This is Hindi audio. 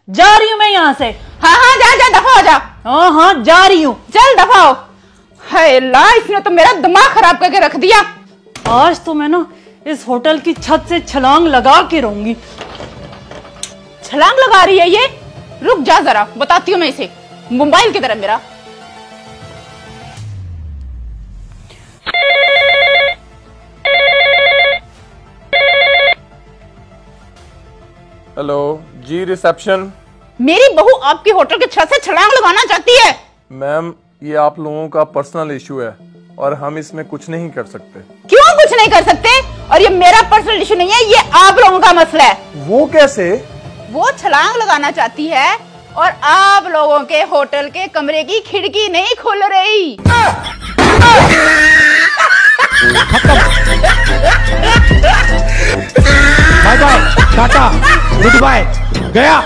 जा रही हूँ मैं यहाँ से। हाँ हाँ जा जा, दफा हो जा। हाँ हाँ जा रही हूँ। चल दफा हो। हाय अल्लाह, इसने तो मेरा दिमाग खराब करके रख दिया। आज तो मैं ना इस होटल की छत से छलांग लगा के रहूंगी। छलांग लगा रही है ये? रुक जा जरा, बताती हूँ मैं इसे। मोबाइल की तरफ मेरा। हेलो जी, रिसेप्शन। मेरी बहू आपकी होटल के छत से छलांग लगाना चाहती है। मैम, ये आप लोगों का पर्सनल इशू है और हम इसमें कुछ नहीं कर सकते। क्यों कुछ नहीं कर सकते? और ये मेरा पर्सनल इशू नहीं है, ये आप लोगों का मसला है। वो कैसे? वो छलांग लगाना चाहती है और आप लोगों के होटल के कमरे की खिड़की नहीं खुल रही। Bye bye, tata, goodbye, गया।